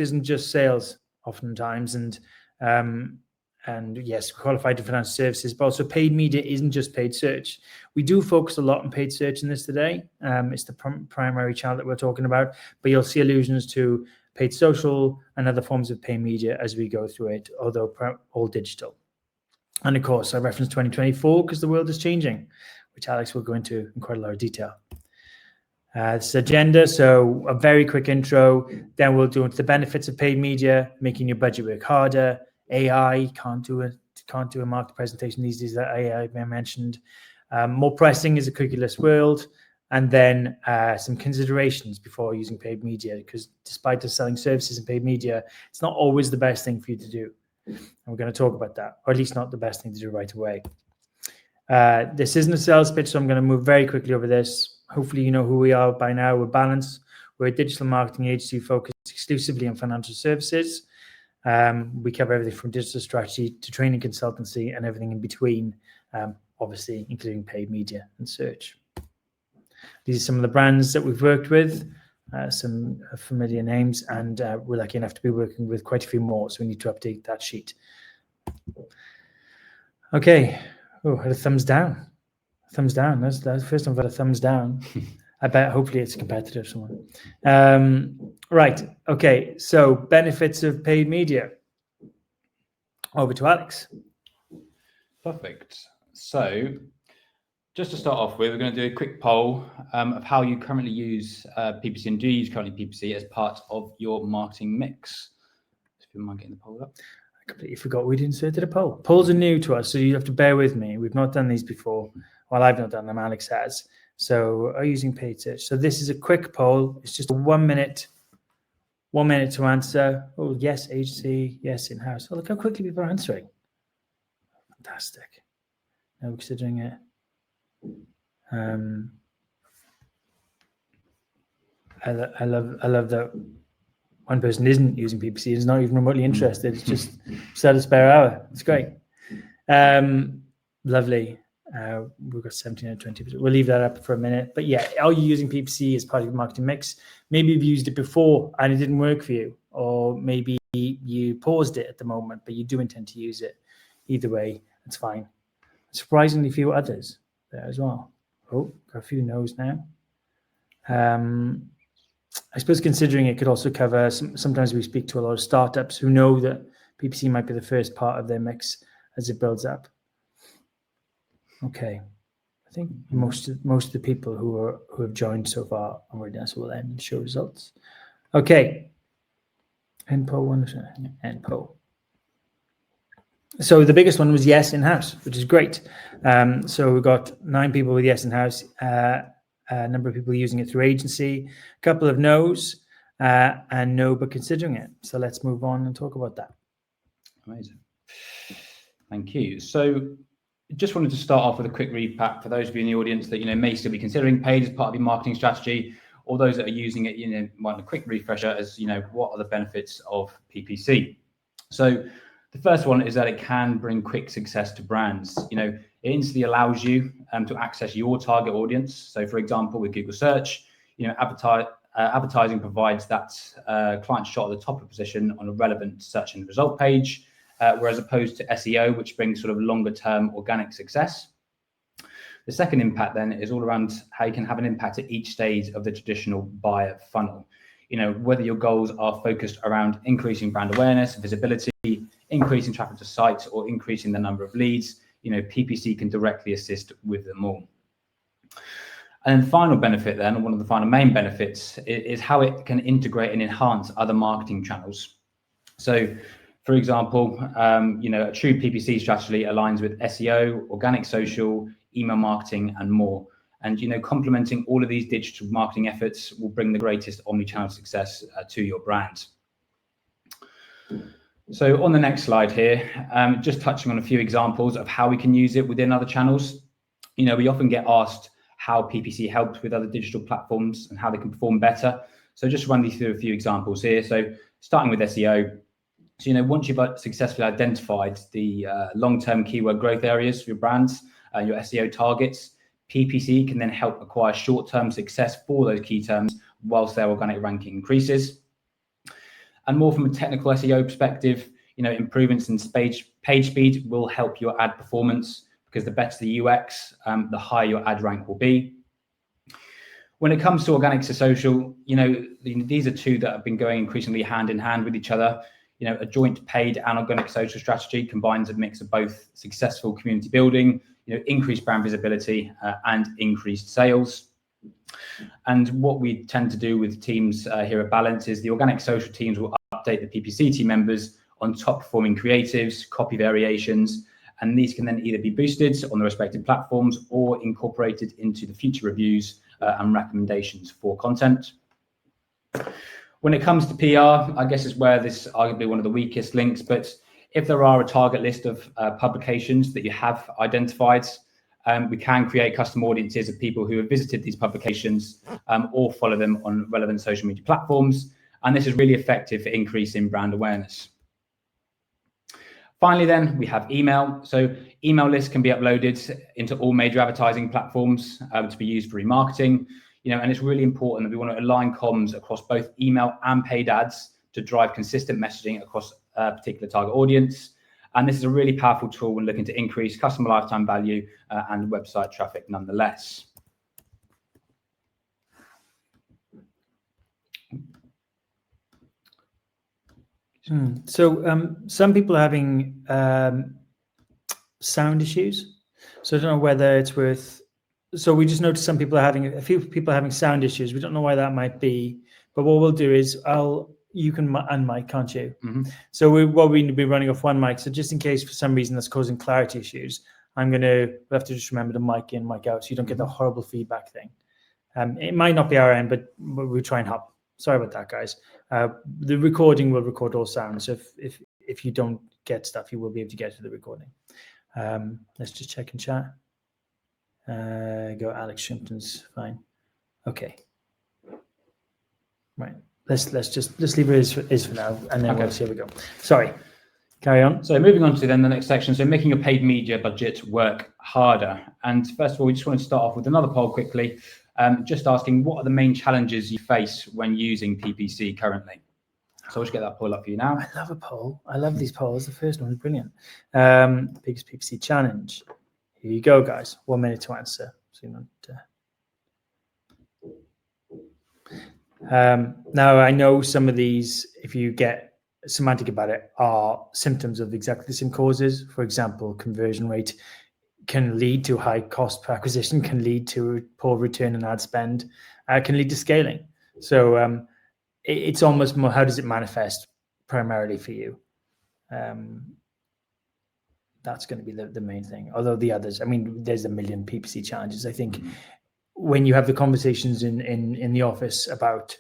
isn't just sales oftentimes, and yes, qualified financial services, but also paid media isn't just paid search. We do focus a lot on paid search in this today. It's the primary channel that we're talking about, but you'll see allusions to paid social and other forms of paid media as we go through it, although all digital. And of course, I reference 2024 because the world is changing, which Alex will go into in quite a lot of detail. This agenda, so a very quick intro, then we'll do into the benefits of paid media, making your budget work harder. AI can't do a market presentation these days that AI mentioned. More pressing is a cookieless world, and then some considerations before using paid media, because despite us selling services in paid media, it's not always the best thing for you to do. And we're going to talk about that, or at least not the best thing to do right away. This isn't a sales pitch, so I'm going to move very quickly over this. Hopefully you know who we are by now. We're Balance. We're a digital marketing agency focused exclusively on financial services. We cover everything from digital strategy to training consultancy and everything in between, obviously including paid media and search. These are some of the brands that we've worked with, some familiar names, and we're lucky enough to be working with quite a few more, so we need to update that sheet. Okay. Oh, I had a thumbs down. Thumbs down. That's the first time I've had a thumbs down. I bet hopefully it's competitive someone. Right. Okay. So benefits of paid media. Over to Alex. Perfect. So just to start off with, we're going to do a quick poll of how you currently use PPC, and do you use currently PPC as part of your marketing mix? If you mind getting the poll up. I completely forgot we'd inserted a poll. Polls are new to us, so you have to bear with me. We've not done these before. Well, I've not done them, Alex has. So are you using paid search? So this is a quick poll. It's just a 1 minute to answer. Oh, yes, agency. Yes, in-house. Oh, look how quickly people are answering. Fantastic. No, considering it. I love that one person isn't using PPC, is not even remotely interested. It's just set a spare hour. It's great. Lovely. We've got 17 and 20%. We'll leave that up for a minute. But yeah, are you using PPC as part of your marketing mix? Maybe you've used it before and it didn't work for you, or maybe you paused it at the moment, but you do intend to use it. Either way, that's fine. Surprisingly few others there as well. Oh, got a few no's now. I suppose considering it could also cover, sometimes we speak to a lot of startups who know that PPC might be the first part of their mix as it builds up. Okay, I think most of the people who have joined so far already done, so we'll end and show results. Okay, end poll. End poll. So the biggest one was yes in-house, which is great. So we've got 9 people with yes in-house, a number of people using it through agency, a couple of no's, and no but considering it. So let's move on and talk about that. Amazing. Thank you. So just wanted to start off with a quick recap for those of you in the audience that may still be considering paid as part of your marketing strategy, or those that are using it, want a quick refresher as what are the benefits of PPC. So the first one is that it can bring quick success to brands. It instantly allows you to access your target audience. So for example, with Google search, advertising provides that client shot at the top of position on a relevant search and result page, whereas opposed to SEO, which brings sort of longer term organic success. The second impact then is all around how you can have an impact at each stage of the traditional buyer funnel. Whether your goals are focused around increasing brand awareness, visibility, increasing traffic to sites, or increasing the number of leads, PPC can directly assist with them all. And then final benefit then, one of the final main benefits is how it can integrate and enhance other marketing channels. So for example, a true PPC strategy aligns with SEO, organic social, email marketing, and more. And, complementing all of these digital marketing efforts will bring the greatest omni-channel success to your brand. So on the next slide here, just touching on a few examples of how we can use it within other channels. We often get asked how PPC helps with other digital platforms and how they can perform better. So just run these through a few examples here. So starting with SEO. So, once you've successfully identified the long-term keyword growth areas for your brands, your SEO targets, PPC can then help acquire short-term success for those key terms whilst their organic ranking increases. And more from a technical SEO perspective, improvements in page speed will help your ad performance, because the better the UX, the higher your ad rank will be. When it comes to organic to social, these are two that have been going increasingly hand in hand with each other. A joint paid and organic social strategy combines a mix of both successful community building, increased brand visibility, and increased sales. And what we tend to do with teams here at Balance is the organic social teams will update the PPC team members on top performing creatives, copy variations, and these can then either be boosted on the respective platforms or incorporated into the future reviews and recommendations for content. When it comes to PR, I guess is where this is arguably one of the weakest links, but if there are a target list of publications that you have identified, we can create custom audiences of people who have visited these publications or follow them on relevant social media platforms. And this is really effective for increasing brand awareness. Finally, then we have email. So email lists can be uploaded into all major advertising platforms to be used for remarketing. And it's really important that we want to align comms across both email and paid ads to drive consistent messaging across a particular target audience. And this is a really powerful tool when looking to increase customer lifetime value and website traffic nonetheless. So some people are having sound issues. So I don't know whether it's worth. So we just noticed a few people are having sound issues. We don't know why that might be, but what we'll do is you can unmic, can't you? Mm-hmm. So we'll be running off one mic. So just in case for some reason that's causing clarity issues, we'll have to just remember to mic in, mic out, so you don't get the horrible feedback thing. It might not be our end, but we'll try and help. Sorry about that, guys. The recording will record all sounds. So if you don't get stuff, you will be able to get to the recording. Let's just check in chat. Go Alex Shimpton's fine. Okay. Right. Let's leave it as for now, and then we'll see how we go. Sorry. Carry on. So moving on to then the next section. So making your paid media budget work harder. And first of all, we just want to start off with another poll quickly. Just asking, what are the main challenges you face when using PPC currently? So I'll just get that poll up for you now. I love a poll. I love these polls. The first one is brilliant. Biggest PPC challenge. Here you go, guys. 1 minute to answer. So you're not. Now, I know some of these, if you get semantic about it, are symptoms of exactly the same causes. For example, conversion rate can lead to high cost per acquisition, can lead to poor return on ad spend, can lead to scaling. So it's almost more, how does it manifest primarily for you? That's going to be the main thing. Although the others, I mean, there's a million PPC challenges. I think when you have the conversations in the office about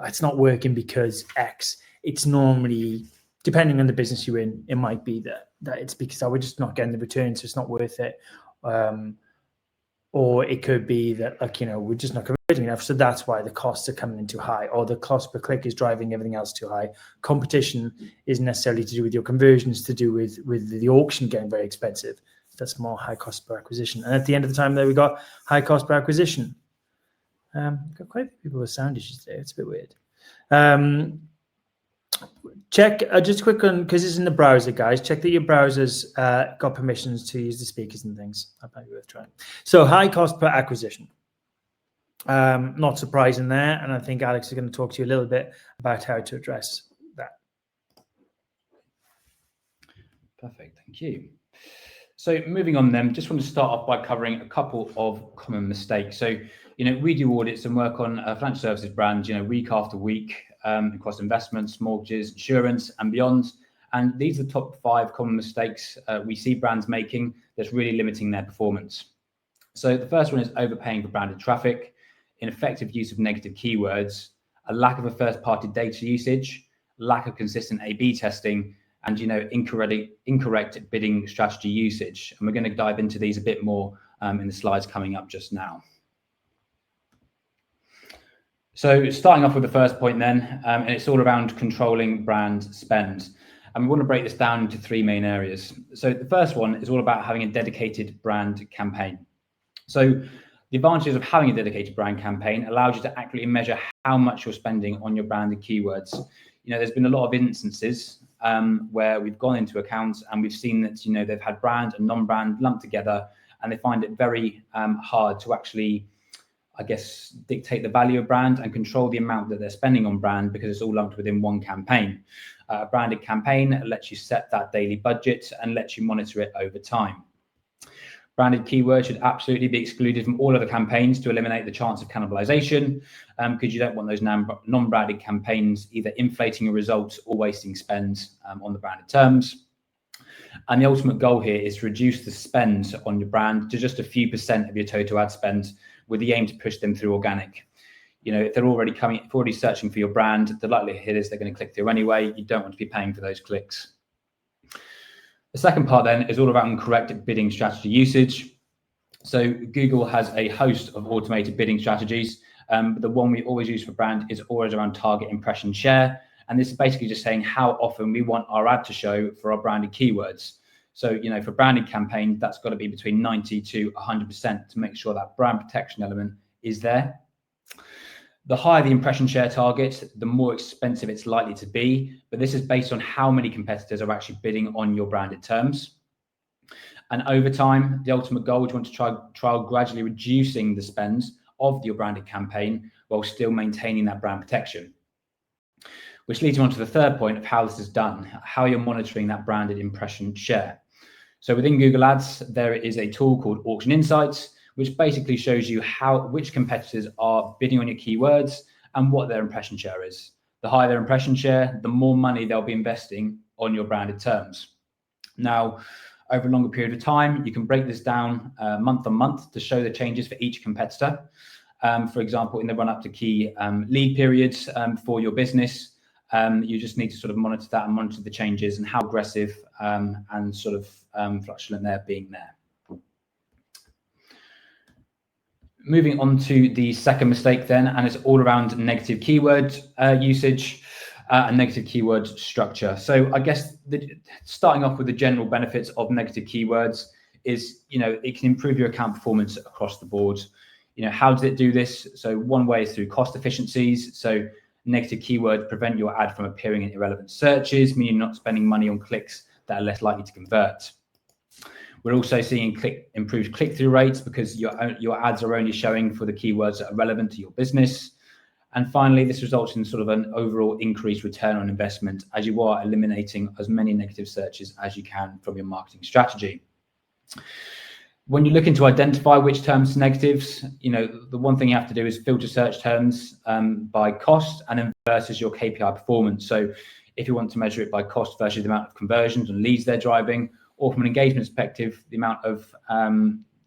it's not working because X, it's normally, depending on the business you're in, it might be that it's because we're just not getting the return, so it's not worth it. Or it could be that, we're just not converting enough, so that's why the costs are coming in too high, or the cost per click is driving everything else too high. Competition isn't necessarily to do with your conversions, to do with the auction getting very expensive. That's more high cost per acquisition. And at the end of the time there, we got high cost per acquisition. Got quite a few people with sound issues today. It's a bit weird. Check just quick on, because it's in the browser, guys. Check that your browser's got permissions to use the speakers and things. That might be worth trying. So high cost per acquisition. Not surprising there, and I think Alex is going to talk to you a little bit about how to address that. Perfect, thank you. So moving on then, just want to start off by covering a couple of common mistakes. So, we do audits and work on financial services brands, week after week, across investments, mortgages, insurance, and beyond. And these are the top 5 common mistakes we see brands making that's really limiting their performance. So the first one is overpaying for branded traffic, ineffective use of negative keywords, a lack of a first-party data usage, lack of consistent A/B testing, and incorrect bidding strategy usage. And we're going to dive into these a bit more in the slides coming up just now. So starting off with the first point then, and it's all around controlling brand spend. And we want to break this down into 3 main areas. So the first one is all about having a dedicated brand campaign. So the advantages of having a dedicated brand campaign allows you to accurately measure how much you're spending on your branded keywords. there's been a lot of instances where we've gone into accounts and we've seen that, they've had brand and non-brand lumped together, and they find it very hard to actually, I guess, dictate the value of brand and control the amount that they're spending on brand because it's all lumped within one campaign. A branded campaign lets you set that daily budget and lets you monitor it over time. Branded keywords should absolutely be excluded from all other campaigns to eliminate the chance of cannibalization, because you don't want those non-branded campaigns either inflating your results or wasting spend on the branded terms. And the ultimate goal here is to reduce the spend on your brand to just a few % of your total ad spend, with the aim to push them through organic. If they're already searching for your brand, the likelihood is they're going to click through anyway. You don't want to be paying for those clicks. The second part then is all about correct bidding strategy usage. So Google has a host of automated bidding strategies, but the one we always use for brand is always around target impression share. And this is basically just saying how often we want our ad to show for our branded keywords. So, for branded campaigns, that's got to be between 90 to 100% to make sure that brand protection element is there. The higher the impression share target, the more expensive it's likely to be, but this is based on how many competitors are actually bidding on your branded terms. And over time, the ultimate goal is you want to try gradually reducing the spend of your branded campaign while still maintaining that brand protection. Which leads you on to the third point of how this is done, how you're monitoring that branded impression share. So within Google Ads, there is a tool called Auction Insights, which basically shows you which competitors are bidding on your keywords and what their impression share is. The higher their impression share, the more money they'll be investing on your branded terms. Now, over a longer period of time, you can break this down month on month to show the changes for each competitor. For example, in the run up to key lead periods for your business, you just need to sort of monitor that and monitor the changes and how aggressive and sort of fluctuant they're being there. Moving on to the second mistake then, and it's all around negative keyword usage and negative keyword structure. So I guess starting off with the general benefits of negative keywords is, it can improve your account performance across the board. How does it do this? So one way is through cost efficiencies. So negative keywords prevent your ad from appearing in irrelevant searches, meaning you're not spending money on clicks that are less likely to convert. We're also seeing improved click-through rates because your ads are only showing for the keywords that are relevant to your business. And finally, this results in sort of an overall increased return on investment as you are eliminating as many negative searches as you can from your marketing strategy. When you're looking to identify which terms are negatives, the one thing you have to do is filter search terms by cost and then versus your KPI performance. So if you want to measure it by cost versus the amount of conversions and leads they're driving, or from an engagement perspective, the amount of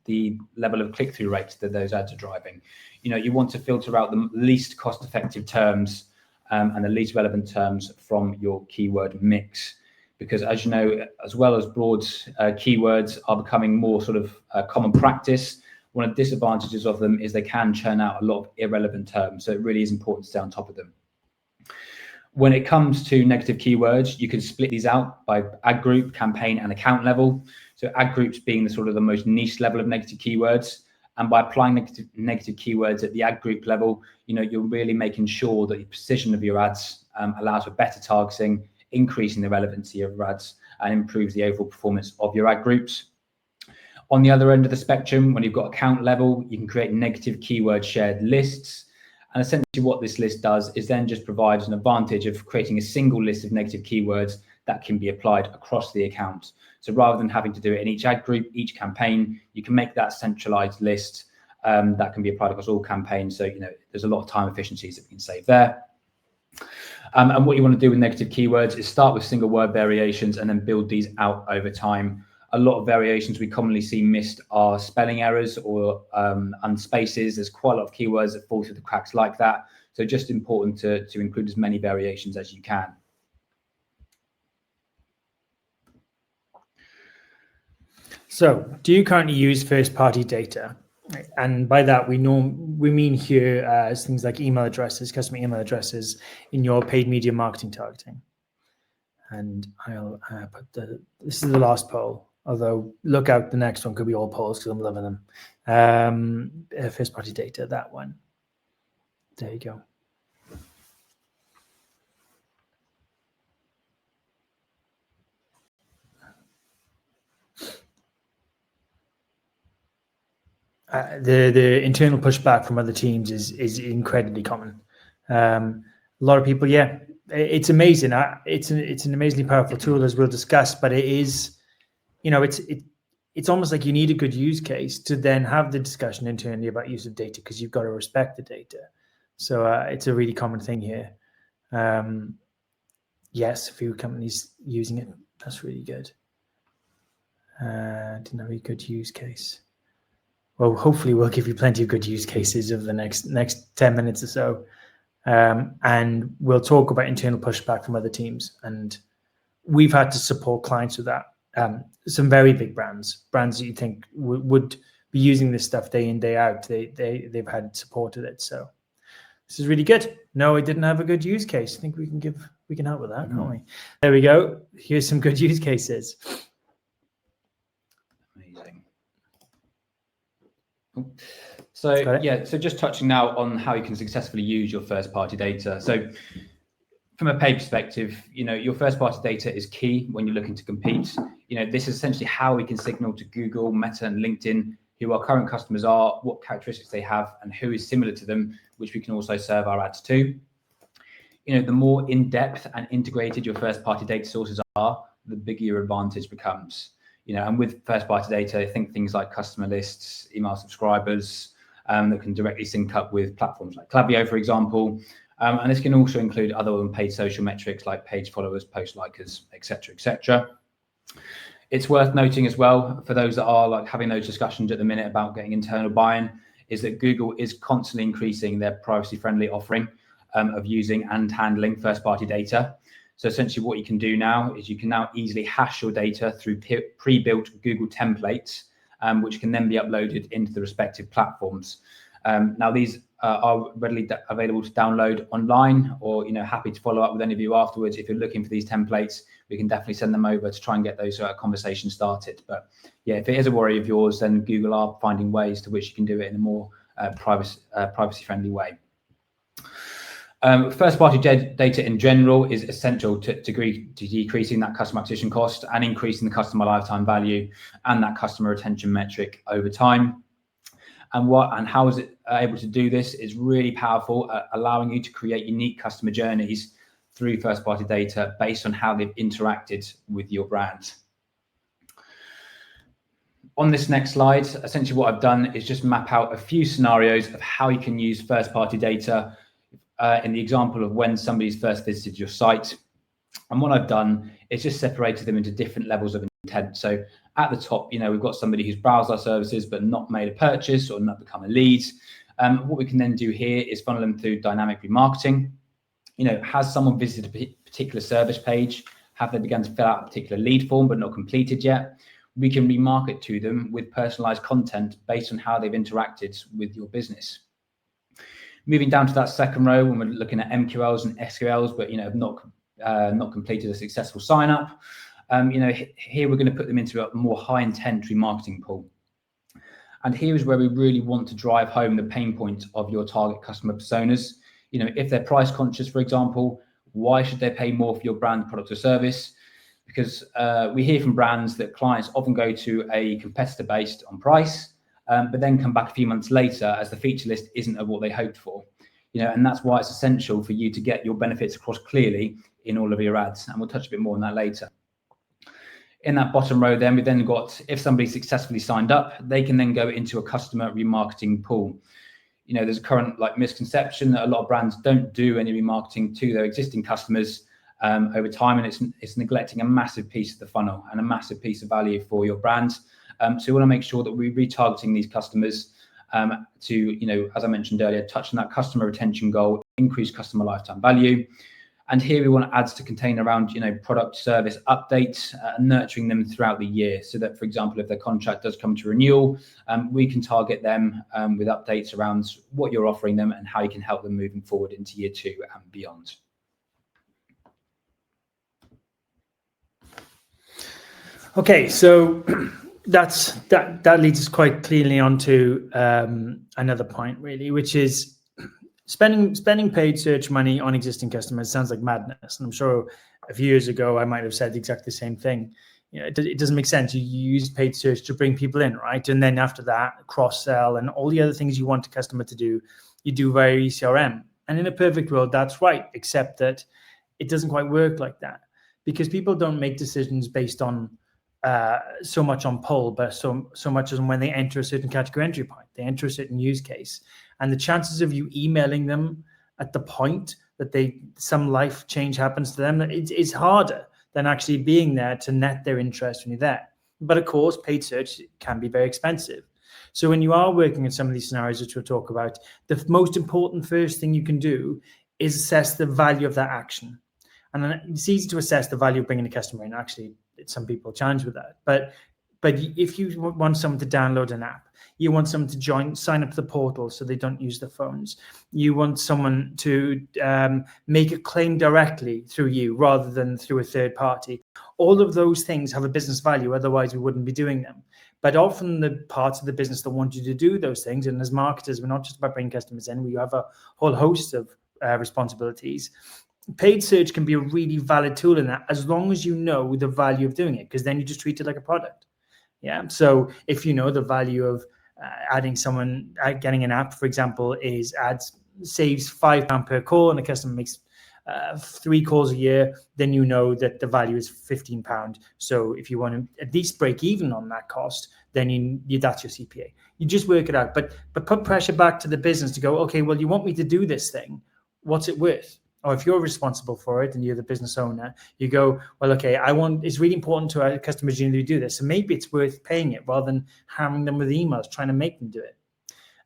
the level of click-through rates that those ads are driving. You want to filter out the least cost-effective terms and the least relevant terms from your keyword mix. Because as you know, as well as broad keywords are becoming more sort of common practice, one of the disadvantages of them is they can churn out a lot of irrelevant terms. So it really is important to stay on top of them. When it comes to negative keywords, you can split these out by ad group, campaign, and account level. So ad groups being the sort of the most niche level of negative keywords. And by applying negative keywords at the ad group level, you're really making sure that the precision of your ads allows for better targeting, increasing the relevancy of your ads, and improves the overall performance of your ad groups. On the other end of the spectrum, when you've got account level, you can create negative keyword shared lists. And essentially what this list does is then just provides an advantage of creating a single list of negative keywords that can be applied across the account. So rather than having to do it in each ad group, each campaign, you can make that centralized list that can be applied across all campaigns. So, there's a lot of time efficiencies that we can save there. And what you want to do with negative keywords is start with single word variations and then build these out over time. A lot of variations we commonly see missed are spelling errors or unspaces. There's quite a lot of keywords that fall through the cracks like that. So just important to include as many variations as you can. So do you currently use first-party data? And by that, we mean here as things like email addresses, customer email addresses in your paid media marketing targeting. And I'll put this is the last poll. Although look out, the next one could be all polls because I'm loving them. First party data, that one. There you go. the internal pushback from other teams is incredibly common. A lot of people, it's amazing. It's an amazingly powerful tool, as we'll discuss, but it is, it's almost like you need a good use case to then have the discussion internally about use of data, because you've got to respect the data. So it's a really common thing here. Yes, a few companies using it. That's really good. Didn't have a good use case. Well, hopefully we'll give you plenty of good use cases over the next 10 minutes or so. And we'll talk about internal pushback from other teams. And we've had to support clients with that. Some very big brands that you think would be using this stuff day in, day out. They've had supported it. So this is really good. No, I didn't have a good use case. I think we can help with that, can't we? There we go. Here's some good use cases. Amazing. So so just touching now on how you can successfully use your first party data. So from a paid perspective, your first party data is key when you're looking to compete. This is essentially how we can signal to Google, Meta, and LinkedIn who our current customers are, what characteristics they have, and who is similar to them, which we can also serve our ads to. The more in-depth and integrated your first party data sources are, the bigger your advantage becomes. And with first party data, I think things like customer lists, email subscribers, that can directly sync up with platforms like Klaviyo, for example. And this can also include other unpaid social metrics like page followers, post likers, etc., etc. It's worth noting as well, for those that are having those discussions at the minute about getting internal buy-in, is that Google is constantly increasing their privacy-friendly offering of using and handling first-party data. So essentially what you can do now is you can now easily hash your data through pre-built Google templates, which can then be uploaded into the respective platforms. Now these are readily available to download online, or happy to follow up with any of you afterwards. If you're looking for these templates, we can definitely send them over to try and get those conversations started. But if it is a worry of yours, then Google are finding ways to which you can do it in a more privacy-friendly way. First-party data in general is essential to decreasing that customer acquisition cost and increasing the customer lifetime value and that customer retention metric over time. And how is it able to do this is really powerful, allowing you to create unique customer journeys through first-party data based on how they've interacted with your brand. On this next slide, essentially what I've done is just map out a few scenarios of how you can use first-party data in the example of when somebody's first visited your site. And what I've done is just separated them into different levels of intent. So at the top, we've got somebody who's browsed our services but not made a purchase or not become a lead. What we can then do here is funnel them through dynamic remarketing. Has someone visited a particular service page? Have they begun to fill out a particular lead form but not completed yet? We can remarket to them with personalized content based on how they've interacted with your business. Moving down to that second row, when we're looking at MQLs and SQLs, but have not completed a successful sign up. Here we're going to put them into a more high intent remarketing pool. And here is where we really want to drive home the pain point of your target customer personas. If they're price conscious, for example, why should they pay more for your brand, product, or service? Because we hear from brands that clients often go to a competitor based on price, but then come back a few months later as the feature list isn't of what they hoped for. And that's why it's essential for you to get your benefits across clearly in all of your ads. And we'll touch a bit more on that later. In that bottom row, then we've then got, if somebody successfully signed up, they can then go into a customer remarketing pool. There's a current misconception that a lot of brands don't do any remarketing to their existing customers over time, and it's neglecting a massive piece of the funnel and a massive piece of value for your brand. So we want to make sure that we're retargeting these customers to, as I mentioned earlier, touch on that customer retention goal, increase customer lifetime value. And here we want ads to contain around, product service updates, nurturing them throughout the year, so that, for example, if their contract does come to renewal, we can target them with updates around what you're offering them and how you can help them moving forward into year 2 and beyond. Okay, so that leads us quite clearly onto another point, really, which is spending paid search money on existing customers sounds like madness. And I'm sure a few years ago, I might have said exactly the same thing. it doesn't make sense. You use paid search to bring people in, right? And then after that, cross-sell and all the other things you want a customer to do, you do via ECRM. And in a perfect world, that's right, except that it doesn't quite work like that, because people don't make decisions based on so much on pull, but so much as when they enter a certain category entry point, they enter a certain use case, and the chances of you emailing them at the point that some life change happens to them, it's harder than actually being there to net their interest when you're there. But of course, paid search can be very expensive. So when you are working in some of these scenarios, which we'll talk about, the most important first thing you can do is assess the value of that action. And then it's easy to assess the value of bringing a customer in. Actually, some people challenge with that. But if you want someone to download an app, you want someone to sign up to the portal so they don't use their phones, you want someone to make a claim directly through you rather than through a third party. All of those things have a business value, otherwise we wouldn't be doing them. But often the parts of the business that want you to do those things, and as marketers, we're not just about bringing customers in, we have a whole host of responsibilities. Paid search can be a really valid tool in that, as long as you know the value of doing it, because then you just treat it like a product. Yeah. So if you know the value of adding someone, getting an app, for example, saves £5 per call, and the customer makes 3 calls a year, then you know that the value is £15. So if you want to at least break even on that cost, then that's your CPA. You just work it out, but put pressure back to the business to go, okay, well, you want me to do this thing, what's it worth? Or if you're responsible for it and you're the business owner, you go, well, okay, it's really important to our customers to do this. So maybe it's worth paying it rather than hammering them with emails, trying to make them do it.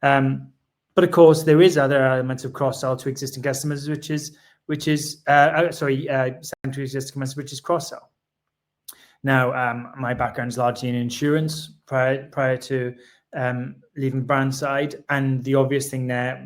But of course, there is other elements of cross-sell to existing customers, which is cross-sell. Now, my background is largely in insurance prior to leaving the brand side, and the obvious thing there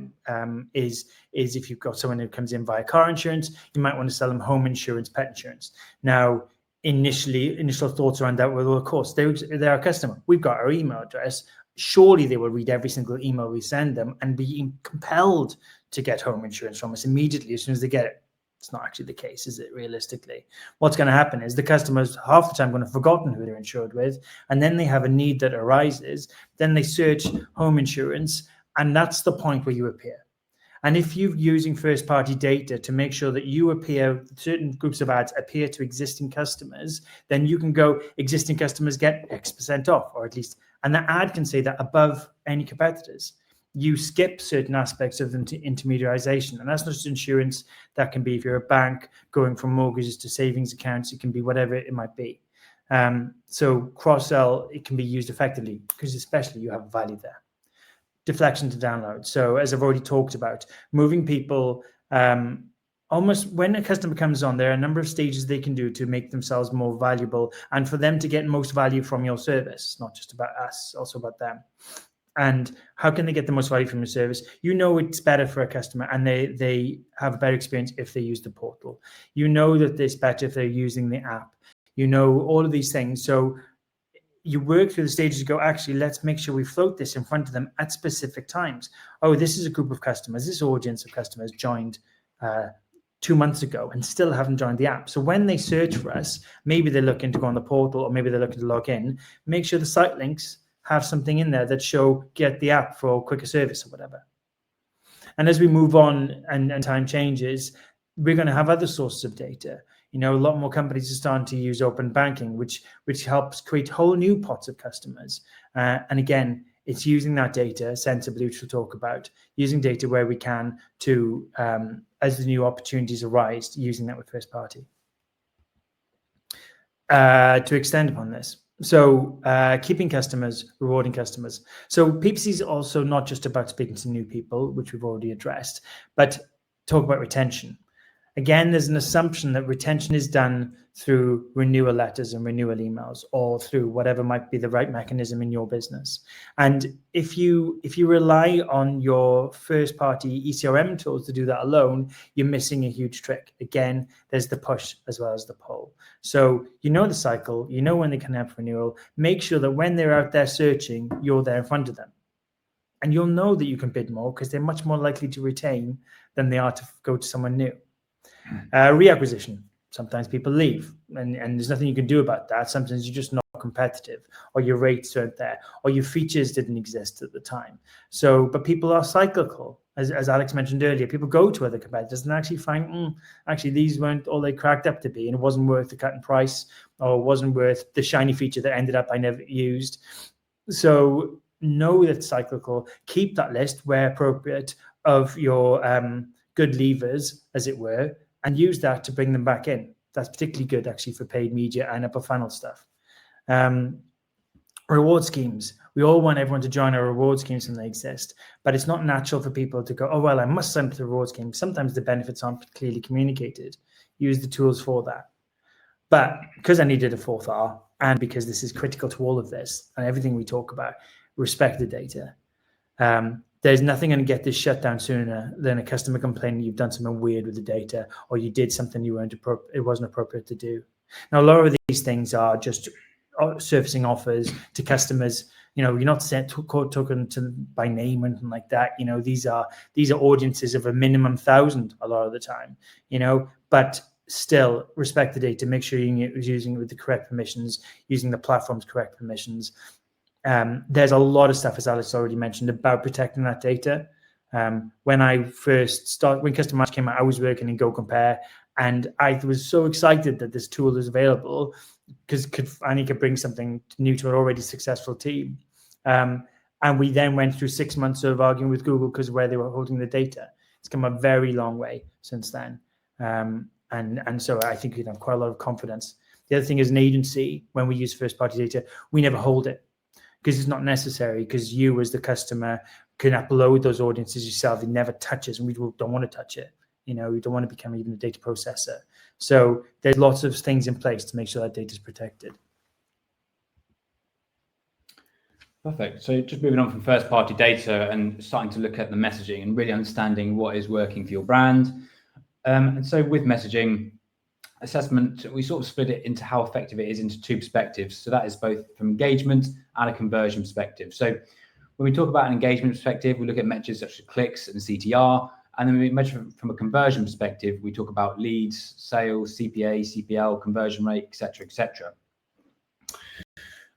is if you've got someone who comes in via car insurance, you might want to sell them home insurance, pet insurance. Now, initial thoughts around that were, well, of course, they're a customer. We've got our email address. Surely they will read every single email we send them and be compelled to get home insurance from us immediately as soon as they get it. It's not actually the case, is it, realistically? What's going to happen is the customer's half the time going to have forgotten who they're insured with, and then they have a need that arises. Then they search home insurance, and that's the point where you appear. And if you're using first-party data to make sure that you appear, certain groups of ads appear to existing customers, then you can go, existing customers get X% off, or at least, and the ad can say that above any competitors. You skip certain aspects of intermediarization, and that's not just insurance. That can be if you're a bank going from mortgages to savings accounts. It can be whatever it might be. So cross-sell, it can be used effectively because especially you have value there. Deflection to download. So as I've already talked about, moving people, almost when a customer comes on, there are a number of stages they can do to make themselves more valuable and for them to get most value from your service. It's not just about us, also about them. And how can they get the most value from your service? You know it's better for a customer and they have a better experience if they use the portal. You know that it's better if they're using the app. You know all of these things. So you work through the stages, you go, actually, let's make sure we float this in front of them at specific times. Oh, this is a group of customers. This audience of customers joined 2 months ago and still haven't joined the app. So when they search for us, maybe they're looking to go on the portal or maybe they're looking to log in, make sure the site links have something in there that show get the app for quicker service or whatever. And as we move on and time changes, we're going to have other sources of data. You know, a lot more companies are starting to use open banking, which helps create whole new pots of customers. And again, it's using that data sensibly, which we'll talk about, using data where we can to, as the new opportunities arise, using that with first party. To extend upon this. So keeping customers, rewarding customers. So PPC is also not just about speaking to new people, which we've already addressed, but talk about retention. Again, there's an assumption that retention is done through renewal letters and renewal emails or through whatever might be the right mechanism in your business. And if you rely on your first-party ECRM tools to do that alone, you're missing a huge trick. Again, there's the push as well as the pull. So you know the cycle, you know when they can have renewal. Make sure that when they're out there searching, you're there in front of them. And you'll know that you can bid more because they're much more likely to retain than they are to go to someone new. Reacquisition. Sometimes people leave, and there's nothing you can do about that. Sometimes you're just not competitive, or your rates aren't there, or your features didn't exist at the time. So, but people are cyclical. As Alex mentioned earlier, people go to other competitors and actually find, actually, these weren't all they cracked up to be, and it wasn't worth the cut in price, or it wasn't worth the shiny feature that ended up I never used. So know that it's cyclical. Keep that list where appropriate of your good levers, as it were, and use that to bring them back in. That's particularly good, actually, for paid media and upper funnel stuff. Reward schemes. We all want everyone to join our reward schemes when they exist, but it's not natural for people to go, oh, well, I must sign up to the reward scheme. Sometimes the benefits aren't clearly communicated. Use the tools for that. But because I needed a fourth R, and because this is critical to all of this and everything we talk about, respect the data. There's nothing going to get this shut down sooner than a customer complaining you've done something weird with the data, or you did something it wasn't appropriate to do. Now, a lot of these things are just surfacing offers to customers. You're not talking to by name or anything like that. These are audiences of a minimum 1,000 a lot of the time. But still respect the data. Make sure you're using it with the correct permissions, using the platform's correct permissions. There's a lot of stuff, as Alex already mentioned, about protecting that data. When I first started, when Custom Match came out, I was working in Go Compare, and I was so excited that this tool is available because I could bring something new to an already successful team. And we then went through 6 months of arguing with Google because of where they were holding the data. It's come a very long way since then. And so I think we have quite a lot of confidence. The other thing, as an agency, when we use first-party data, we never hold it because it's not necessary, because you as the customer can upload those audiences yourself. It never touches, and we don't want to touch it. We don't want to become even a data processor. So there's lots of things in place to make sure that data is protected. Perfect. So just moving on from first-party data and starting to look at the messaging and really understanding what is working for your brand. And so with messaging assessment, we sort of split it into how effective it is into two perspectives. So that is both from engagement and a conversion perspective. So when we talk about an engagement perspective, we look at metrics such as clicks and CTR. And then we measure from a conversion perspective, we talk about leads, sales, CPA, CPL, conversion rate, et cetera,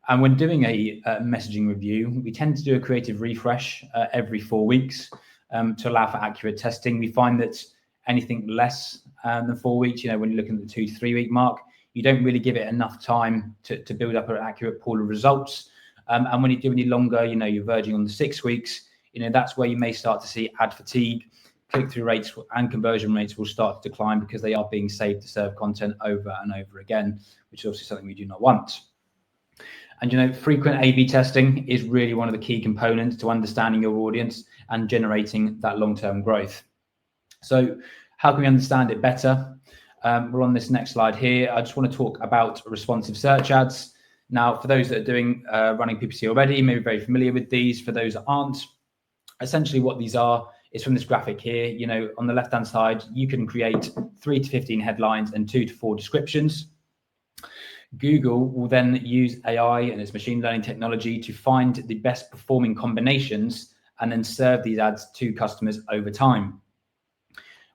And when doing a messaging review, we tend to do a creative refresh every 4 weeks to allow for accurate testing. We find that anything less than 4 weeks, when you're looking at the 2 to 3 week mark, you don't really give it enough time to build up an accurate pool of results. And when you do any longer, you're verging on the 6 weeks, that's where you may start to see ad fatigue, click-through rates and conversion rates will start to decline because they are being saved to serve content over and over again, which is obviously something we do not want. And frequent A/B testing is really one of the key components to understanding your audience and generating that long-term growth. So how can we understand it better? We're on this next slide here. I just want to talk about responsive search ads. Now, for those that are doing running PPC already, you may be very familiar with these. For those that aren't, essentially what these are is from this graphic here. On the left-hand side, you can create 3 to 15 headlines and 2 to 4 descriptions. Google will then use AI and its machine learning technology to find the best performing combinations and then serve these ads to customers over time.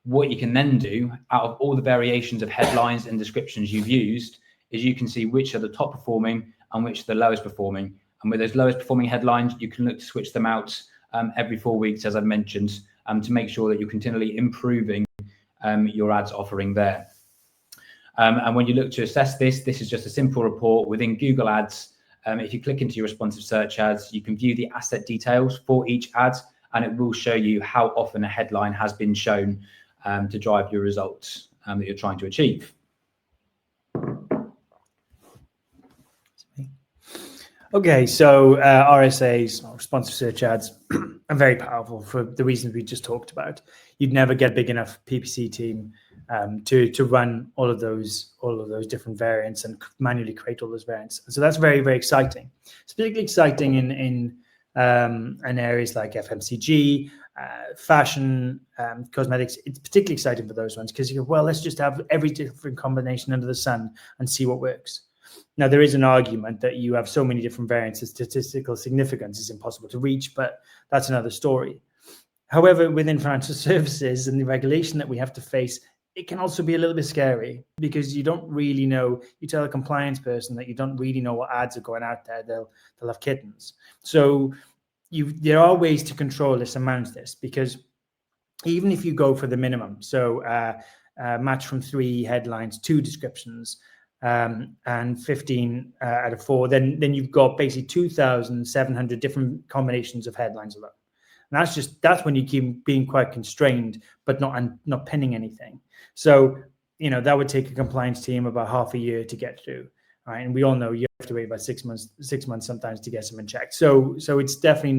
What you can then do out of all the variations of headlines and descriptions you've used is you can see which are the top performing and which are the lowest performing. And with those lowest performing headlines, you can look to switch them out every 4 weeks, as I mentioned, to make sure that you're continually improving your ads offering there. And when you look to assess this is just a simple report within Google Ads. If you click into your responsive search ads, you can view the asset details for each ad, and it will show you how often a headline has been shown to drive your results that you're trying to achieve. Okay, so RSAs, responsive search ads, are very powerful for the reasons we just talked about. You'd never get a big enough PPC team to run all of those different variants and manually create all those variants. And so that's very, very exciting. It's particularly exciting in areas like FMCG, fashion, cosmetics. It's particularly exciting for those ones because you go, well, let's just have every different combination under the sun and see what works. Now, there is an argument that you have so many different variants that statistical significance is impossible to reach, but that's another story. However, within financial services and the regulation that we have to face, it can also be a little bit scary because you don't really know. You tell a compliance person that you don't really know what ads are going out there. They'll have kittens. So there are ways to control this and manage this, because even if you go for the minimum, so match from 3 headlines, 2 descriptions, and 15 out of 4, then you've got basically 2,700 different combinations of headlines alone. And that's when you keep being quite constrained, but not pinning anything. So, that would take a compliance team about half a year to get through. Right. And we all know you have to wait about 6 months sometimes to get something checked. So it's definitely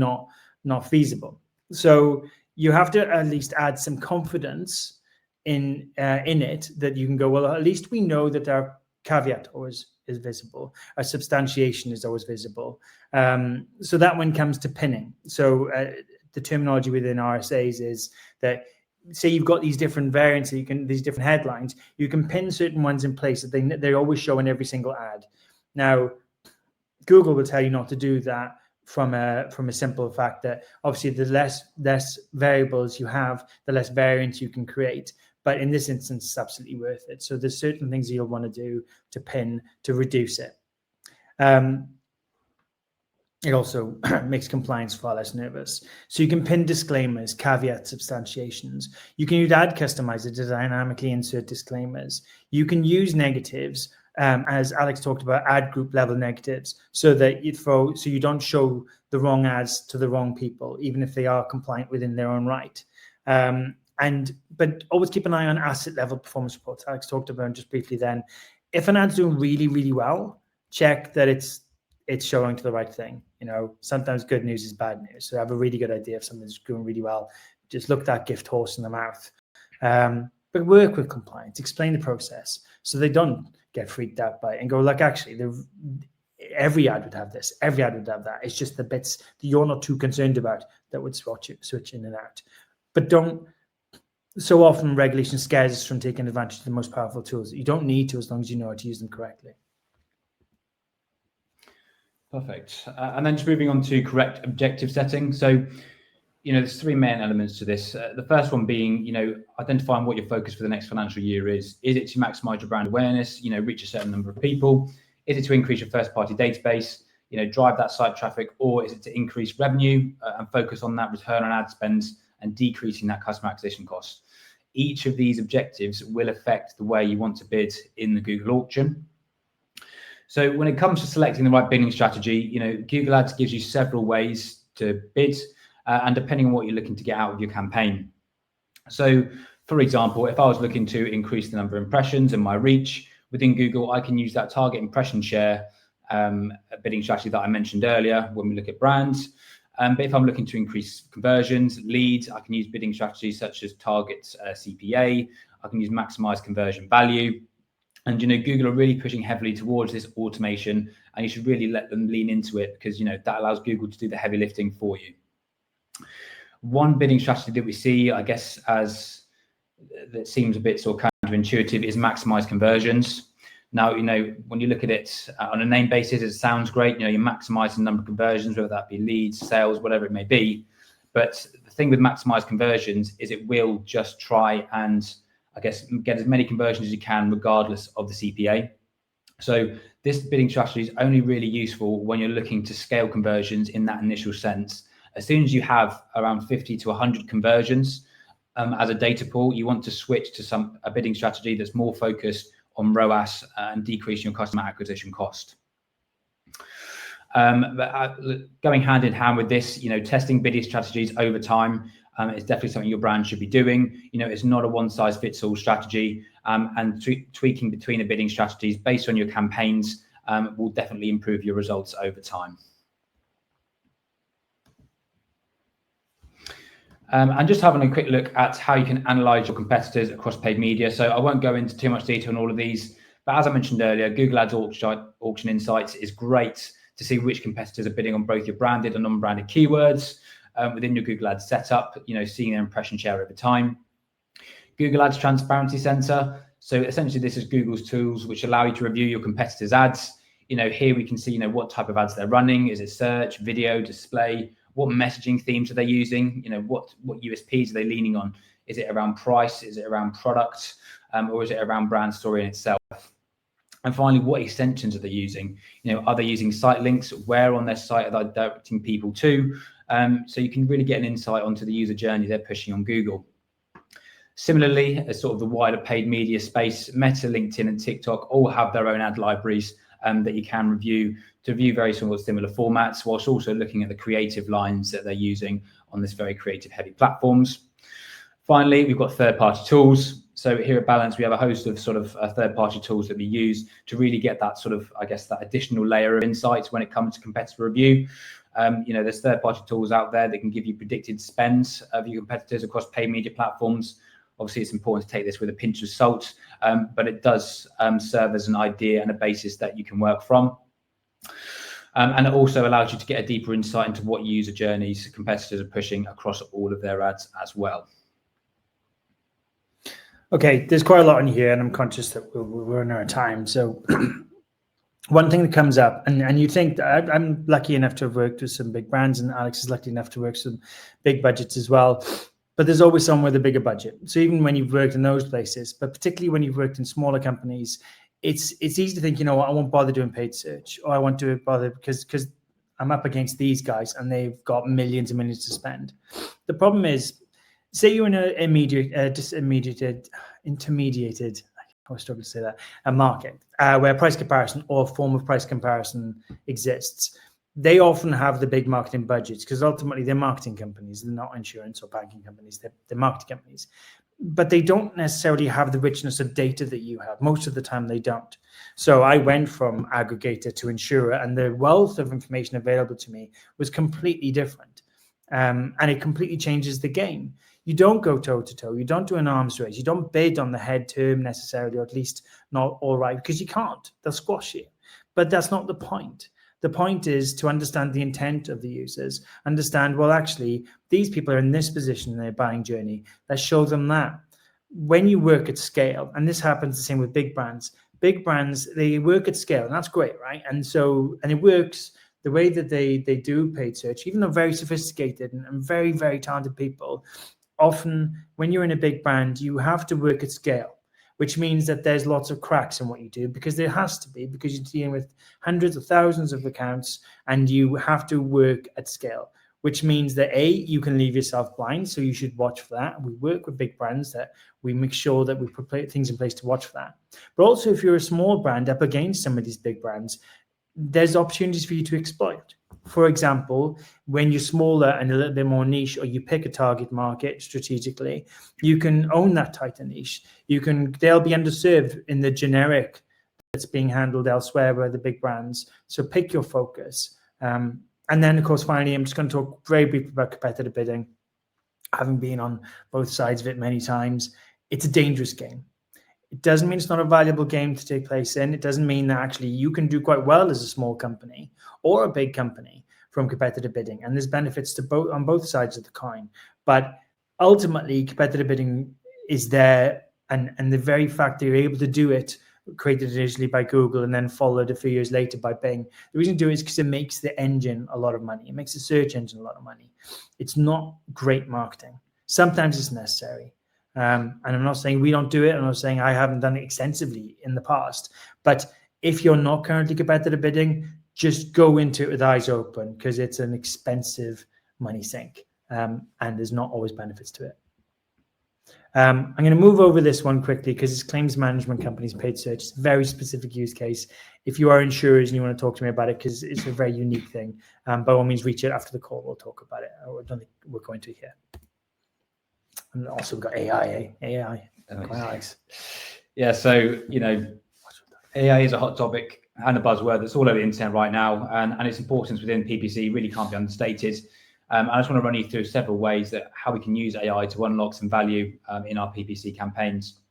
not feasible. So you have to at least add some confidence in it, that you can go, well, at least we know that our caveat always is visible. Our substantiation is always visible. So that one comes to pinning. So the terminology within RSAs is that, say you've got these different variants, these different headlines, you can pin certain ones in place that they always show in every single ad. Now, Google will tell you not to do that from a simple fact that obviously the less variables you have, the less variants you can create. But in this instance, it's absolutely worth it. So there's certain things you'll want to do to pin to reduce it. It also makes compliance far less nervous. So you can pin disclaimers, caveats, substantiations. You can use ad customizer to dynamically insert disclaimers. You can use negatives, as Alex talked about, ad group level negatives, so that you don't show the wrong ads to the wrong people, even if they are compliant within their own right. But always keep an eye on asset level performance reports. Alex talked about just briefly then. If an ad's doing really, really well, check that it's showing to the right thing. Sometimes good news is bad news. So have a really good idea if something's doing really well. Just look that gift horse in the mouth. But work with compliance, explain the process so they don't get freaked out by it and go, like, actually, every ad would have this, every ad would have that. It's just the bits that you're not too concerned about that would switch in and out. But so often regulation scares us from taking advantage of the most powerful tools. You don't need to, as long as you know how to use them correctly. Perfect. And then just moving on to correct objective setting. So, there's 3 main elements to this. The first one being, identifying what your focus for the next financial year is. Is it to maximize your brand awareness, reach a certain number of people? Is it to increase your first party database, drive that site traffic? Or is it to increase revenue and focus on that return on ad spend and decreasing that customer acquisition cost? Each of these objectives will affect the way you want to bid in the Google auction. So when it comes to selecting the right bidding strategy, Google Ads gives you several ways to bid, and depending on what you're looking to get out of your campaign. So, for example, if I was looking to increase the number of impressions and my reach within Google, I can use that target impression share bidding strategy that I mentioned earlier when we look at brands. But if I'm looking to increase conversions, leads, I can use bidding strategies such as target CPA. I can use maximize conversion value. And, Google are really pushing heavily towards this automation, and you should really let them lean into it because, that allows Google to do the heavy lifting for you. One bidding strategy that we see, I guess, as that seems a bit sort of counterintuitive is maximize conversions. Now, when you look at it on a name basis, it sounds great. You're maximizing the number of conversions, whether that be leads, sales, whatever it may be. But the thing with maximize conversions is it will just try and, I guess, get as many conversions as you can, regardless of the CPA. So this bidding strategy is only really useful when you're looking to scale conversions in that initial sense. As soon as you have around 50 to 100 conversions as a data pool, you want to switch to a bidding strategy that's more focused on ROAS and decreasing your customer acquisition cost. But going hand in hand with this, testing bidding strategies over time is definitely something your brand should be doing. It's not a one-size-fits-all strategy, and tweaking between the bidding strategies based on your campaigns will definitely improve your results over time. And just having a quick look at how you can analyze your competitors across paid media. So I won't go into too much detail on all of these, but as I mentioned earlier, Google Ads Auction Insights is great to see which competitors are bidding on both your branded and non-branded keywords within your Google Ads setup, seeing their impression share over time. Google Ads Transparency Center. So essentially this is Google's tools which allow you to review your competitors' ads. Here we can see, what type of ads they're running. Is it search, video, display? What messaging themes are they using? What USPs are they leaning on? Is it around price? Is it around product? or is it around brand story in itself? And finally, what extensions are they using? Are they using site links? Where on their site are they directing people to? So you can really get an insight onto the user journey they're pushing on Google. Similarly, as sort of the wider paid media space, Meta, LinkedIn, and TikTok all have their own ad libraries that you can review to view very similar formats, whilst also looking at the creative lines that they're using on this very creative heavy platforms. Finally, we've got third-party tools. So here at Balance, we have a host of sort of third-party tools that we use to really get that sort of, I guess, that additional layer of insights when it comes to competitor review. There's third-party tools out there that can give you predicted spends of your competitors across paid media platforms. Obviously, it's important to take this with a pinch of salt, but it does serve as an idea and a basis that you can work from. And it also allows you to get a deeper insight into what user journeys competitors are pushing across all of their ads as well. Okay, there's quite a lot in here, and I'm conscious that we're in our time. So one thing that comes up, and you think that I'm lucky enough to have worked with some big brands, and Alex is lucky enough to work with some big budgets as well. But there's always someone with a bigger budget. So even when you've worked in those places, but particularly when you've worked in smaller companies, it's easy to think, I won't bother doing paid search, or I won't do it bother because I'm up against these guys and they've got millions and millions to spend. The problem is, say you're in intermediated, I struggle to say that, a market where price comparison or a form of price comparison exists. They often have the big marketing budgets because ultimately they're marketing companies. They're not insurance or banking companies. They're marketing companies. But they don't necessarily have the richness of data that you have. Most of the time they don't. So I went from aggregator to insurer, and the wealth of information available to me was completely different. And it completely changes the game. You don't go toe-to-toe. You don't do an arms race. You don't bid on the head term necessarily, or at least not all right, because you can't. They'll squash you. But that's not the point. The point is to understand the intent of the users, understand, well, actually, these people are in this position in their buying journey. Let's show them that. When you work at scale, and this happens the same with big brands, they work at scale, and that's great, right? And it works the way that they do paid search, even though very sophisticated and very, very talented people. Often when you're in a big brand, you have to work at scale, which means that there's lots of cracks in what you do, because there has to be, because you're dealing with hundreds of thousands of accounts and you have to work at scale, which means that you can leave yourself blind. So you should watch for that. We work with big brands that we make sure that we put things in place to watch for that. But also if you're a small brand up against some of these big brands, there's opportunities for you to exploit. For example, when you're smaller and a little bit more niche, or you pick a target market strategically, you can own that tighter niche. They'll be underserved in the generic that's being handled elsewhere by the big brands. So pick your focus. And then, of course, finally, I'm just going to talk very briefly about competitive bidding. Having been on both sides of it many times, it's a dangerous game. It doesn't mean it's not a valuable game to take place in. It doesn't mean that actually you can do quite well as a small company or a big company from competitive bidding. And there's benefits to on both sides of the coin. But ultimately, competitive bidding is there. And the very fact that you're able to do it, created initially by Google and then followed a few years later by Bing. The reason to do it is because it makes the engine a lot of money. It makes the search engine a lot of money. It's not great marketing. Sometimes it's necessary. And I'm not saying we don't do it. I'm not saying I haven't done it extensively in the past. But if you're not currently competitive bidding, just go into it with eyes open, because it's an expensive money sink. And there's not always benefits to it. I'm going to move over this one quickly because it's claims management companies paid search. It's a very specific use case. If you are insurers and you want to talk to me about it, because it's a very unique thing, by all means, reach out after the call. We'll talk about it. I don't think we're going to here. And also we've got AI. Nice. Yeah, so, AI is a hot topic and a buzzword that's all over the internet right now, and its importance within PPC really can't be understated. I just want to run you through several ways that how we can use AI to unlock some value in our PPC campaigns.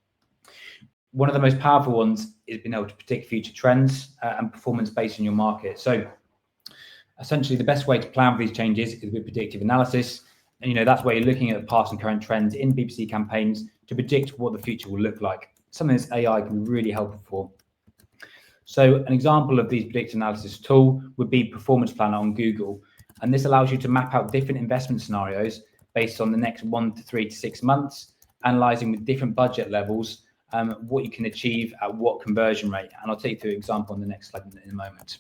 One of the most powerful ones is being able to predict future trends and performance based on your market. So essentially the best way to plan for these changes is with predictive analysis. And that's where you're looking at the past and current trends in PPC campaigns to predict what the future will look like. Something this AI can be really helpful for. So an example of these predictive analysis tool would be Performance Planner on Google. And this allows you to map out different investment scenarios based on the next 1 to 3 to 6 months, analyzing with different budget levels what you can achieve at what conversion rate. And I'll take you through an example on the next slide in a moment.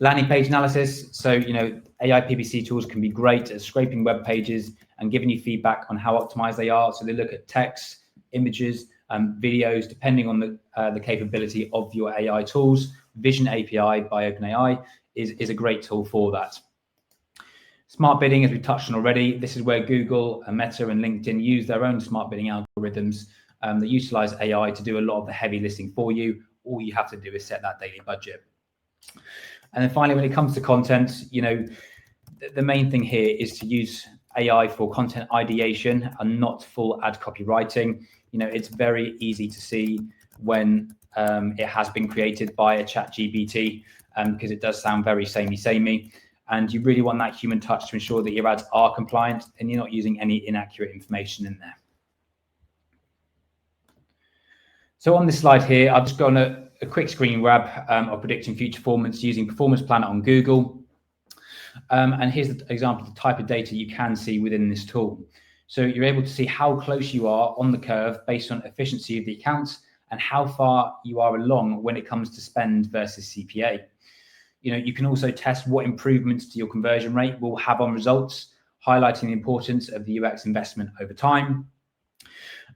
Landing page analysis. So, AI PPC tools can be great at scraping web pages and giving you feedback on how optimized they are. So they look at text, images, videos, depending on the capability of your AI tools. Vision API by OpenAI is a great tool for that. Smart bidding, as we touched on already, this is where Google, Meta, and LinkedIn use their own smart bidding algorithms that utilize AI to do a lot of the heavy lifting for you. All you have to do is set that daily budget. And then finally, when it comes to content, the main thing here is to use AI for content ideation and not full ad copywriting. It's very easy to see when it has been created by a ChatGPT because it does sound very samey. And you really want that human touch to ensure that your ads are compliant and you're not using any inaccurate information in there. So on this slide here, I've just gone a quick screen grab of predicting future performance using Performance Planner on Google. And here's the example of the type of data you can see within this tool. So you're able to see how close you are on the curve based on efficiency of the accounts and how far you are along when it comes to spend versus CPA. You can also test what improvements to your conversion rate will have on results, highlighting the importance of the UX investment over time.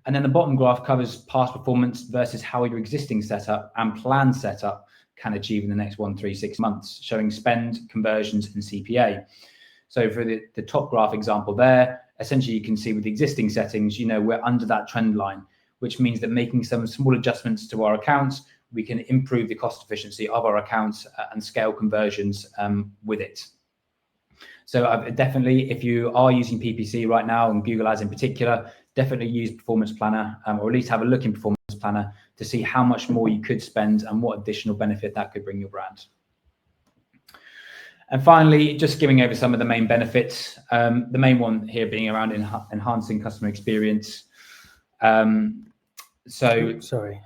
And then the bottom graph covers past performance versus how your existing setup and planned setup can achieve in the next 1, 3, 6 months, showing spend, conversions, and CPA. So for the top graph example there, essentially you can see with the existing settings, we're under that trend line, which means that making some small adjustments to our accounts, we can improve the cost efficiency of our accounts and scale conversions with it. So definitely, if you are using PPC right now and Google Ads in particular, definitely use Performance Planner or at least have a look in Performance Planner to see how much more you could spend and what additional benefit that could bring your brand. And finally, just skimming over some of the main benefits, the main one here being around enhancing customer experience. Sorry.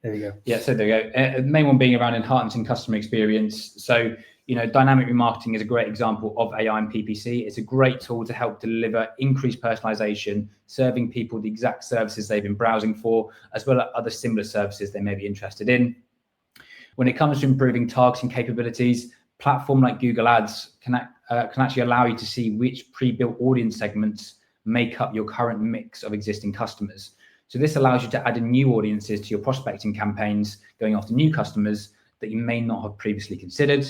There we go. Yeah, so there we go. The main one being around enhancing customer experience. So, dynamic remarketing is a great example of AI and PPC. It's a great tool to help deliver increased personalization, serving people the exact services they've been browsing for, as well as other similar services they may be interested in. When it comes to improving targeting capabilities, platform like Google Ads can actually allow you to see which pre-built audience segments make up your current mix of existing customers. So this allows you to add in new audiences to your prospecting campaigns, going after new customers that you may not have previously considered.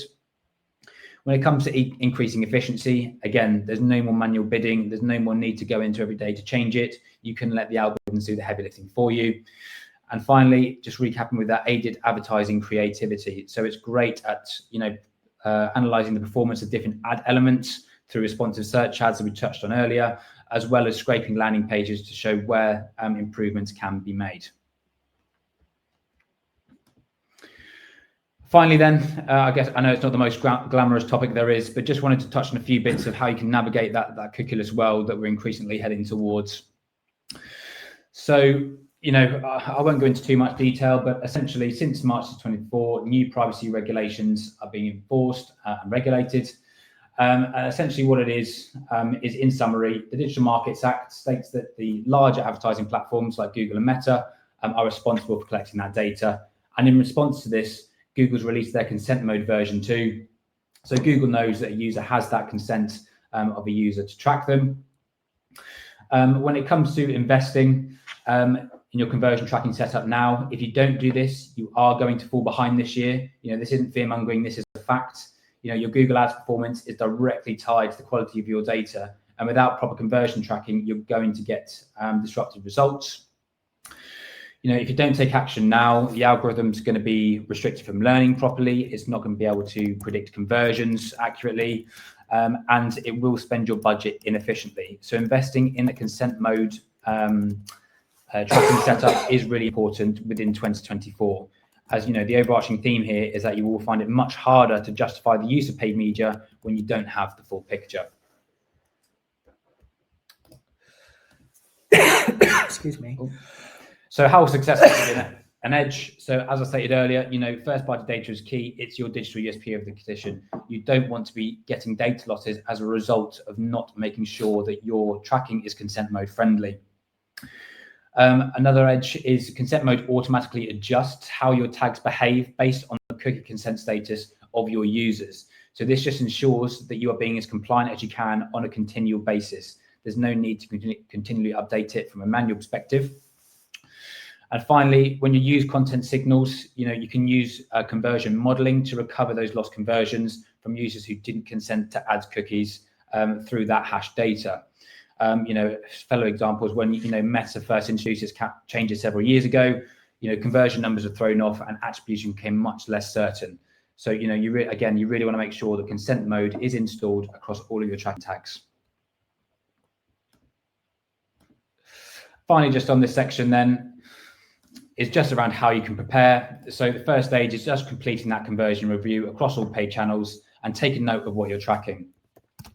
When it comes to increasing efficiency, again, there's no more manual bidding. There's no more need to go into every day to change it. You can let the algorithms do the heavy lifting for you. And finally, just recapping with that, aided advertising creativity. So it's great at, analyzing the performance of different ad elements through responsive search ads that we touched on earlier, as well as scraping landing pages to show where improvements can be made. Finally then, I guess I know it's not the most glamorous topic there is, but just wanted to touch on a few bits of how you can navigate that cookieless world that we're increasingly heading towards. So, I won't go into too much detail, but essentially since March 2024, new privacy regulations are being enforced and regulated. And essentially what it is in summary, the Digital Markets Act states that the larger advertising platforms like Google and Meta are responsible for collecting that data. And in response to this, Google's released their consent mode version 2. So Google knows that a user has that consent of a user to track them. When it comes to investing in your conversion tracking setup now, if you don't do this, you are going to fall behind this year. This isn't fear mongering, this is a fact. Your Google Ads performance is directly tied to the quality of your data. And without proper conversion tracking, you're going to get disruptive results. If you don't take action now, the algorithm's going to be restricted from learning properly. It's not going to be able to predict conversions accurately, and it will spend your budget inefficiently. So investing in a consent mode tracking setup is really important within 2024. As the overarching theme here is that you will find it much harder to justify the use of paid media when you don't have the full picture. Excuse me. So how successful is an edge? So as I stated earlier, first party data is key. It's your digital USP of the competition. You don't want to be getting data losses as a result of not making sure that your tracking is consent mode friendly. Another edge is consent mode automatically adjusts how your tags behave based on the cookie consent status of your users. So this just ensures that you are being as compliant as you can on a continual basis. There's no need to continually update it from a manual perspective. And finally, when you use content signals, you can use conversion modeling to recover those lost conversions from users who didn't consent to ads cookies through that hash data. Fellow examples, when Meta first introduced its changes several years ago, conversion numbers are thrown off and attribution became much less certain. So you really want to make sure that consent mode is installed across all of your tracking tags. Finally, just on this section then, is just around how you can prepare. So the first stage is just completing that conversion review across all paid channels and taking note of what you're tracking.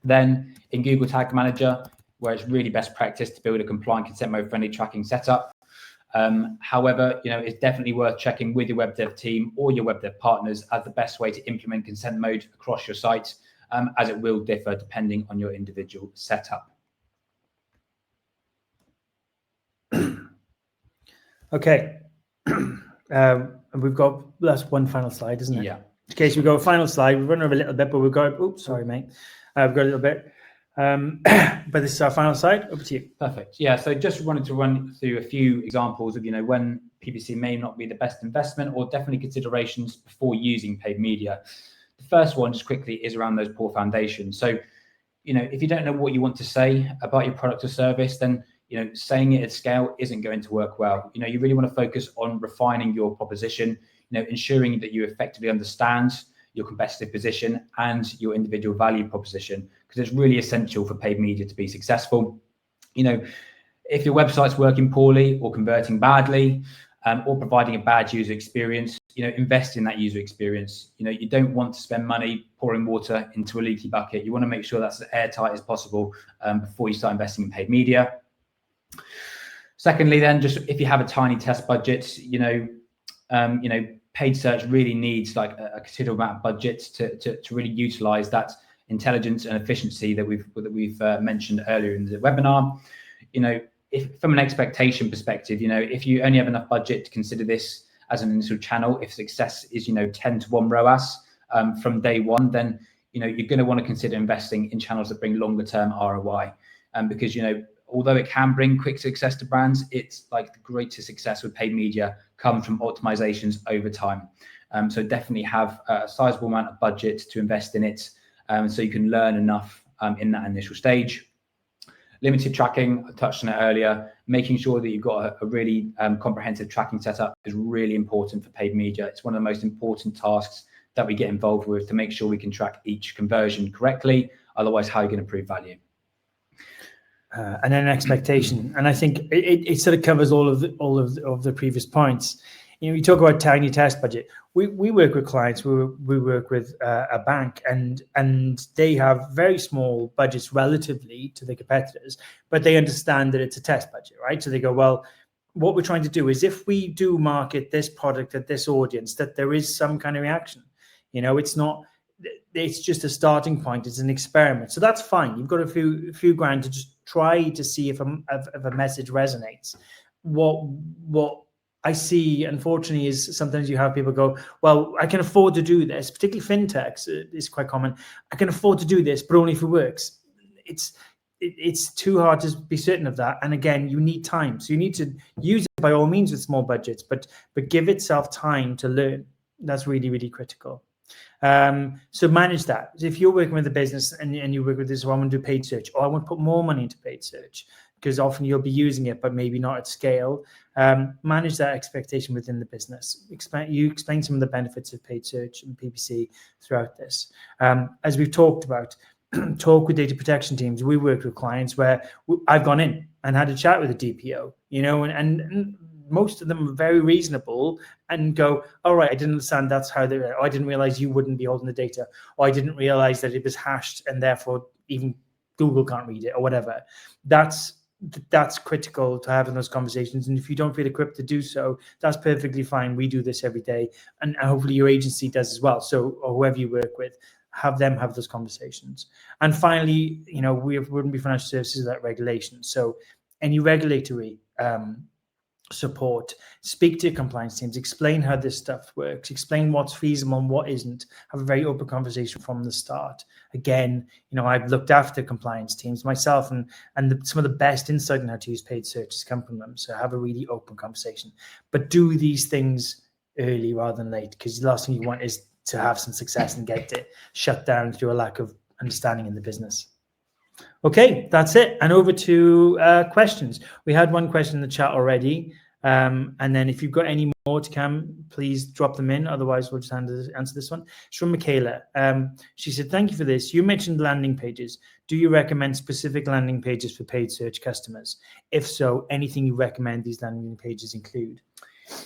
Then in Google Tag Manager, where it's really best practice to build a compliant consent mode friendly tracking setup. However, it's definitely worth checking with your web dev team or your web dev partners as the best way to implement consent mode across your site, as it will differ depending on your individual setup. Okay. We've got, that's one final slide, isn't it? Yeah. In case we go final slide, we've run over a little bit, but we've got, oops, sorry, mate. We've got a little bit. But this is our final slide. Over to you. Perfect. Yeah, so just wanted to run through a few examples of, when PPC may not be the best investment or definitely considerations before using paid media. The first one, just quickly, is around those poor foundations. So, if you don't know what you want to say about your product or service, then, saying it at scale isn't going to work well. You really want to focus on refining your proposition, ensuring that you effectively understand your competitive position and your individual value proposition, because it's really essential for paid media to be successful. If your website's working poorly or converting badly, or providing a bad user experience, invest in that user experience. You don't want to spend money pouring water into a leaky bucket. You want to make sure that's as airtight as possible before you start investing in paid media. Secondly, then, just if you have a tiny test budget, paid search really needs like a considerable amount of budget to really utilize that intelligence and efficiency that we've mentioned earlier in the webinar. If from an expectation perspective, if you only have enough budget to consider this as an initial channel, if success is 10 to 1 ROAS from day one, then you're going to want to consider investing in channels that bring longer term ROI, because although it can bring quick success to brands, it's like the greatest success with paid media comes from optimizations over time. So definitely have a sizable amount of budget to invest in it, so you can learn enough in that initial stage. Limited tracking, I touched on it earlier. Making sure that you've got a really comprehensive tracking setup is really important for paid media. It's one of the most important tasks that we get involved with to make sure we can track each conversion correctly. Otherwise, how are you going to prove value? And then expectation, and I think it sort of covers all of the previous points. You talk about tiny test budget. We work with clients. We work with a bank, and they have very small budgets relatively to the competitors, but they understand that it's a test budget, right? So they go, well, what we're trying to do is if we do market this product at this audience, that there is some kind of reaction. It's just a starting point. It's an experiment, so that's fine. You've got a few grand to just try to see if a message resonates. What I see, unfortunately, is sometimes you have people go, well, I can afford to do this, particularly fintechs is quite common. I can afford to do this, but only if it works. It's too hard to be certain of that. And again, you need time. So you need to use it by all means with small budgets, but give itself time to learn. That's really, really critical. So manage that. If you're working with a business and you work with this, well, I want to do paid search, or I want to put more money into paid search, because often you'll be using it, but maybe not at scale. Manage that expectation within the business. Explain some of the benefits of paid search and PPC throughout this. As we've talked about, talk with data protection teams. We worked with clients where I've gone in and had a chat with a DPO, and most of them are very reasonable and go, all right, I didn't understand that's how they were. I didn't realize you wouldn't be holding the data, or I didn't realize that it was hashed and therefore even Google can't read it, or whatever. That's critical to having those conversations. And if you don't feel equipped to do so, that's perfectly fine. We do this every day, and hopefully your agency does as well. So, or whoever you work with, have them have those conversations. And finally, we wouldn't be financial services without regulation. So any regulatory support, speak to your compliance teams, explain how this stuff works, explain what's feasible and what isn't, have a very open conversation from the start. Again, I've looked after compliance teams myself, and some of the best insight on how to use paid searches come from them. So have a really open conversation, but do these things early rather than late, because the last thing you want is to have some success and get it shut down through a lack of understanding in the business. Okay, that's it. And over to questions. We had one question in the chat already. And then if you've got any more to come, please drop them in. Otherwise, we'll just answer this one. It's from Michaela. She said, thank you for this. You mentioned landing pages. Do you recommend specific landing pages for paid search customers? If so, anything you recommend these landing pages include?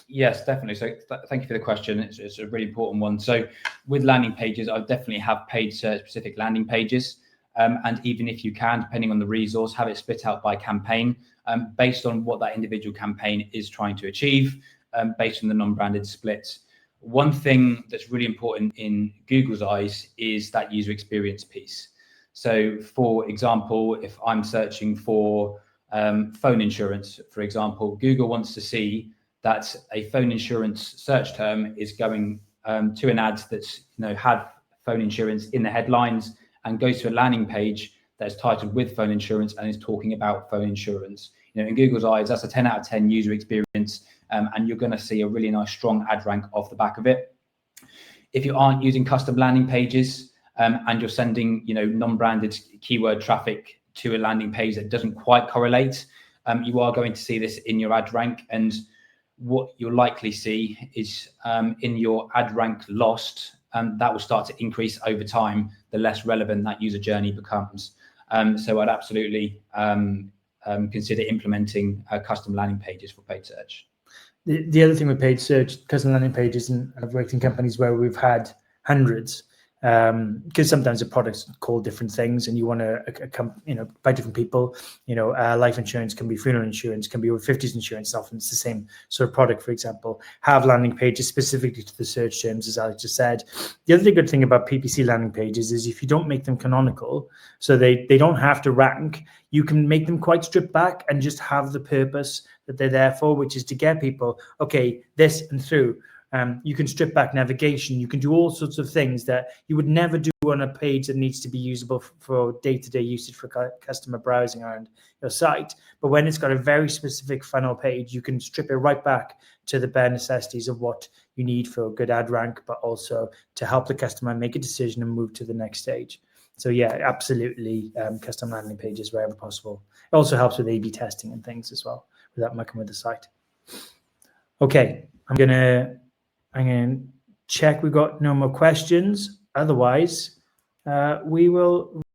Yes, definitely. So thank you for the question. It's a really important one. So with landing pages, I definitely have paid search specific landing pages. And even if you can, depending on the resource, have it split out by campaign based on what that individual campaign is trying to achieve, based on the non-branded splits. One thing that's really important in Google's eyes is that user experience piece. So for example, if I'm searching for phone insurance, for example, Google wants to see that a phone insurance search term is going to an ad that's had phone insurance in the headlines and goes to a landing page that's titled with phone insurance and is talking about phone insurance. In Google's eyes, that's a 10 out of 10 user experience, and you're going to see a really nice strong ad rank off the back of it. If you aren't using custom landing pages and you're sending non-branded keyword traffic to a landing page that doesn't quite correlate, you are going to see this in your ad rank. And what you'll likely see is in your ad rank lost, that will start to increase over time, the less relevant that user journey becomes. So I'd absolutely consider implementing custom landing pages for paid search. The other thing with paid search, custom landing pages, and I've worked in companies where we've had hundreds, because sometimes the products call different things and you want to, by different people, life insurance can be funeral insurance, can be over 50s insurance. Often it's the same sort of product, for example. Have landing pages specifically to the search terms, as Alex just said. The other good thing about PPC landing pages is if you don't make them canonical, so they don't have to rank, you can make them quite stripped back and just have the purpose that they're there for, which is to get people, okay, this and through. You can strip back navigation. You can do all sorts of things that you would never do on a page that needs to be usable for day-to-day usage for customer browsing around your site. But when it's got a very specific funnel page, you can strip it right back to the bare necessities of what you need for a good ad rank, but also to help the customer make a decision and move to the next stage. So yeah, absolutely, custom landing pages wherever possible. It also helps with A/B testing and things as well, without mucking with the site. Okay, I'm gonna check we've got no more questions. Otherwise, we will